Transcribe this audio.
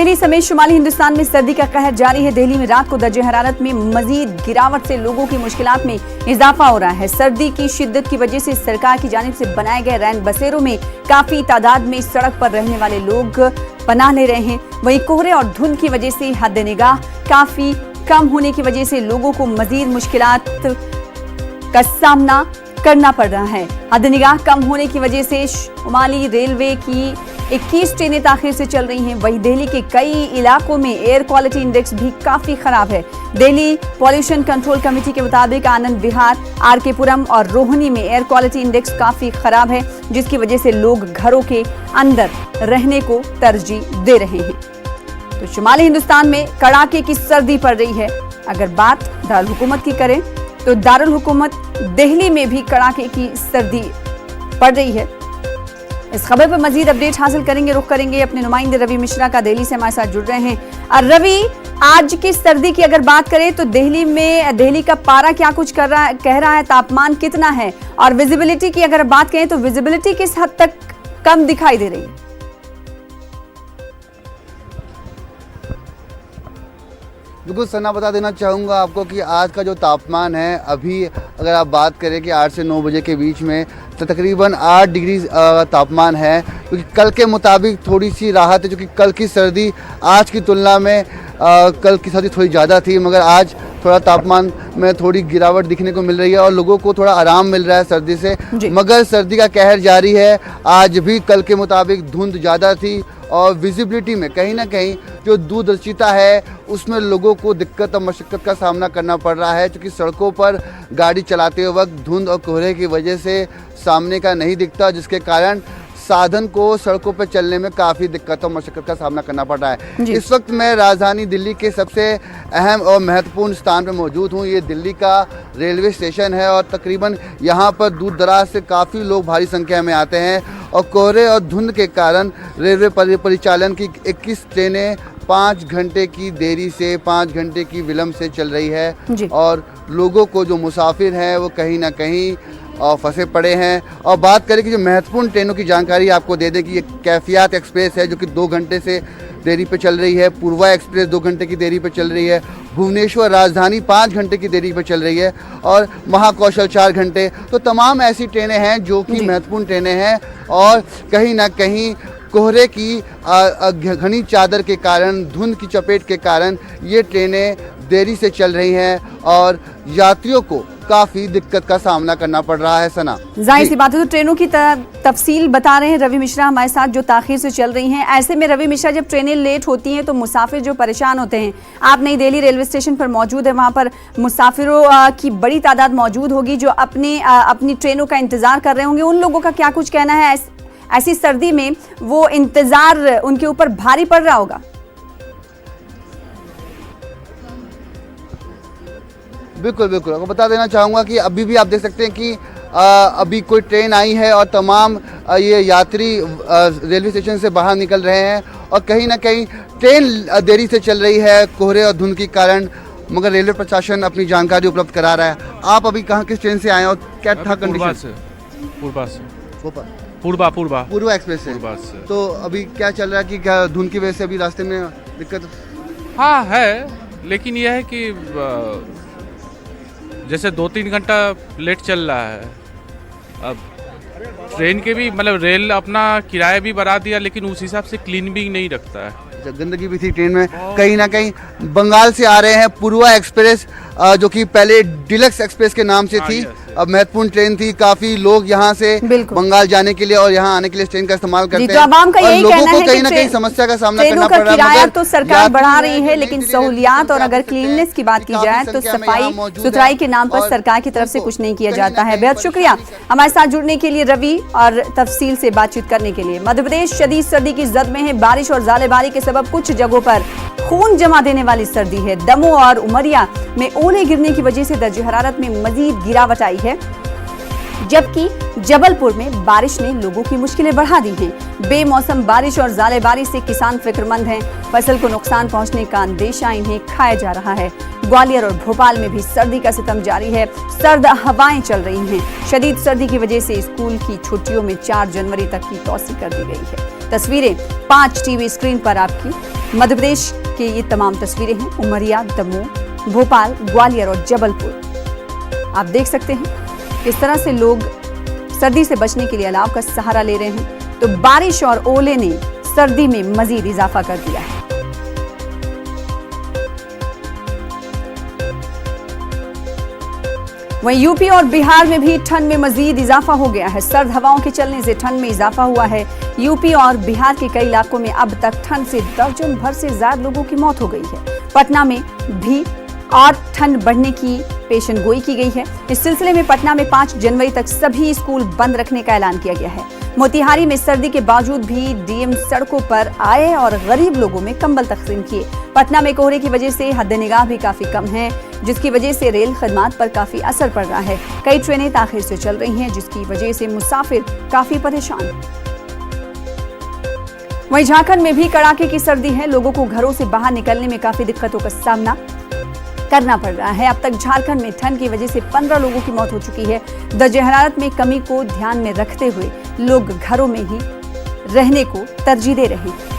दिल्ली समेत शुमाली हिंदुस्तान में सर्दी का कहर जारी है। दिल्ली में रात को दर्जे हरारत में मजीद गिरावट से लोगों की मुश्किलात में इजाफा हो रहा है। सर्दी की शिद्दत की वजह से सरकार की जानिब से बनाए गए रैन बसेरों में काफी तादाद में सड़क पर रहने वाले लोग पनाह ले रहे हैं। वहीं कोहरे और धुंध की वजह से हद निगाह काफी कम होने की वजह से लोगों को मजीद मुश्किलात का सामना करना पड़ रहा है। हद निगाह कम होने की वजह से शुमाली रेलवे की 21 ट्रेनें ताखिर से चल रही हैं। वहीं दिल्ली के कई इलाकों में एयर क्वालिटी इंडेक्स भी काफी खराब है। दिल्ली पॉल्यूशन कंट्रोल कमेटी के मुताबिक आनंद विहार, आरके पुरम और रोहिणी में एयर क्वालिटी इंडेक्स काफी खराब है, जिसकी वजह से लोग घरों के अंदर रहने को तरजीह दे रहे हैं। तो शुमाली हिंदुस्तान में कड़ाके की सर्दी पड़ रही है। अगर बात दारुल हुकूमत की करें तो दारुल हुकूमत दिल्ली में भी कड़ाके की सर्दी पड़ रही है। इस खबर पर मजीद अपडेट हासिल करेंगे। रुख करेंगे अपने नुमाइंदे रवि मिश्रा का, दिल्ली से हमारे साथ जुड़ रहे हैं। और रवि, आज की सर्दी की अगर बात करें तो दिल्ली का पारा क्या कुछ कह रहा है, तापमान कितना है, और विजिबिलिटी की अगर बात करें तो विजिबिलिटी किस हद तक कम दिखाई दे रही है? बिल्कुल सना, बता देना चाहूँगा आपको कि आज का जो तापमान है, अभी अगर आप बात करें कि 8 से 9 बजे के बीच में तो तकरीबन 8 डिग्री तापमान है, क्योंकि कल के मुताबिक थोड़ी सी राहत है। क्योंकि कल की सर्दी आज की तुलना में कल की सर्दी थोड़ी ज़्यादा थी, मगर आज थोड़ा तापमान में थोड़ी गिरावट दिखने को मिल रही है और लोगों को थोड़ा आराम मिल रहा है सर्दी से। मगर सर्दी का कहर जारी है। आज भी कल के मुताबिक धुंध ज़्यादा थी और विजिबिलिटी में कहीं ना कहीं जो दूरदर्शिता है उसमें लोगों को दिक्कत और मशक्क़त का सामना करना पड़ रहा है, क्योंकि सड़कों पर गाड़ी चलाते वक्त धुंध और कोहरे की वजह से सामने का नहीं दिखता, जिसके कारण साधन को सड़कों पर चलने में काफ़ी दिक्कत और मशक्क़त का सामना करना पड़ रहा है। इस वक्त मैं राजधानी दिल्ली के सबसे अहम और महत्वपूर्ण स्थान पर मौजूद हूँ। ये दिल्ली का रेलवे स्टेशन है और तकरीबन यहाँ पर दूर दराज से काफ़ी लोग भारी संख्या में आते हैं और कोहरे और धुंध के कारण रेलवे परिचालन की 21 ट्रेनें 5 घंटे की देरी से, 5 घंटे की विलम्ब से चल रही है और लोगों को जो मुसाफिर हैं वो कहीं ना कहीं फंसे पड़े हैं। और बात करें कि जो महत्वपूर्ण ट्रेनों की जानकारी आपको दे दें कि ये कैफियत एक्सप्रेस है जो कि 2 घंटे से देरी पे चल रही है, पूर्वा एक्सप्रेस 2 घंटे की देरी पे चल रही है, भुवनेश्वर राजधानी 5 घंटे की देरी पे चल रही है और महाकौशल 4 घंटे। तो तमाम ऐसी ट्रेनें हैं जो कि महत्वपूर्ण ट्रेनें हैं और कहीं ना कहीं कोहरे की घनी चादर के कारण, धुंध की चपेट के कारण ये ट्रेनें देरी से चल रही हैं और यात्रियों को काफ़ी दिक्कत का सामना करना पड़ रहा है। सना, जाहिर सी बात है, तो ट्रेनों की तफसील बता रहे हैं रवि मिश्रा हमारे साथ, जो ताखिर से चल रही हैं। ऐसे में रवि मिश्रा, जब ट्रेनें लेट होती हैं तो मुसाफिर जो परेशान होते हैं, आप नई दिल्ली रेलवे स्टेशन पर मौजूद है, वहाँ पर मुसाफिरों की बड़ी तादाद मौजूद होगी जो अपनी ट्रेनों का इंतज़ार कर रहे होंगे। उन लोगों का क्या कुछ कहना है? ऐसी सर्दी में वो इंतज़ार उनके ऊपर भारी पड़ रहा होगा? बिल्कुल बिल्कुल, आपको बता देना चाहूँगा कि अभी भी आप देख सकते हैं कि अभी कोई ट्रेन आई है और तमाम ये यात्री रेलवे स्टेशन से बाहर निकल रहे हैं और कहीं ना कहीं ट्रेन देरी से चल रही है कोहरे और धुंध के कारण, मगर रेलवे प्रशासन अपनी जानकारी उपलब्ध करा रहा है। आप अभी कहाँ किस ट्रेन से आए और क्या था कंडीशन? पूर्वा एक्सप्रेस से। तो अभी क्या चल रहा है कि क्या धुंध की वजह से अभी रास्ते में दिक्कत? हाँ है, लेकिन यह है कि जैसे 2-3 घंटा लेट चल रहा है। अब ट्रेन के भी मतलब रेल अपना किराया भी बढ़ा दिया, लेकिन उस हिसाब से क्लीन भी नहीं रखता है। गंदगी भी थी ट्रेन में। कहीं ना कहीं बंगाल से आ रहे हैं पूर्वा एक्सप्रेस, जो कि पहले डिलक्स एक्सप्रेस के नाम से थी, अब महत्वपूर्ण ट्रेन थी। काफी लोग यहाँ से बंगाल जाने के लिए और यहाँ आने के लिए ट्रेन का इस्तेमाल करते हैं। और लोगों को कहीं ना कहीं समस्या का सामना करना पड़ रहा है। किराया तो सरकार बढ़ा रही है, लेकिन सहूलियात और अगर क्लीननेस की बात की जाए तो सफाई सुथराई के नाम पर सरकार की तरफ से कुछ नहीं किया जाता है। बेहद शुक्रिया हमारे साथ जुड़ने के लिए रवि और तफसील से बातचीत करने के लिए। मध्य प्रदेश शदीद सर्दी की जद में है। बारिश और ज़ालेबारी के सबब कुछ जगहों पर खून जमा देने वाली सर्दी है। दमोह और उमरिया में ओले गिरने की वजह से दर्जे हरारत में मजीद गिरावट आई है, जबकि जबलपुर में बारिश ने लोगों की मुश्किलें बढ़ा दी हैं। बेमौसम बारिश और ज़ालेबारी से किसान फिक्रमंद हैं। फसल को नुकसान पहुंचने का अंदेशा इन्हें खाया जा रहा है। ग्वालियर और भोपाल में भी सर्दी का सितम जारी है। सर्द हवाएं चल रही हैं। शदीद सर्दी की वजह से स्कूल की छुट्टियों में 4 जनवरी तक की तौसी कर दी गई है। तस्वीरें 5 टीवी स्क्रीन पर आपकी मध्य प्रदेश के ये तमाम तस्वीरें हैं उमरिया, दमोह, भोपाल, ग्वालियर और जबलपुर। आप देख सकते हैं किस तरह से लोग सर्दी से बचने के लिए अलाव का सहारा ले रहे हैं। तो बारिश और ओले ने सर्दी में मजीद इजाफा कर दिया है। वहीं यूपी और बिहार में भी ठंड में मजीद इजाफा हो गया है। सर्द हवाओं के चलने से ठंड में इजाफा हुआ है। यूपी और बिहार के कई इलाकों में अब तक ठंड से दर्जन भर से ज्यादा लोगों की मौत हो गई है। पटना में भी और ठंड बढ़ने की पेशन गोई की गई है। इस सिलसिले में पटना में 5 जनवरी तक सभी स्कूल बंद रखने का ऐलान किया गया है। मोतिहारी में सर्दी के बावजूद भी डीएम सड़कों पर आए और गरीब लोगों में कंबल तकसीम किए। पटना में कोहरे की वजह से हद निगाह भी काफी कम है, जिसकी वजह से रेल खदमात पर काफी असर पड़ रहा है। कई ट्रेनें ताखिर से चल रही हैं, जिसकी वजह से मुसाफिर काफी परेशान हैं। वहीं झारखंड में भी कड़ाके की सर्दी है। लोगों को घरों से बाहर निकलने में काफी दिक्कतों का सामना करना पड़ रहा है। अब तक झारखंड में ठंड की वजह से 15 लोगों की मौत हो चुकी है। दर्जे हरारत में कमी को ध्यान में रखते हुए लोग घरों में ही रहने को तरजीह दे रहे हैं।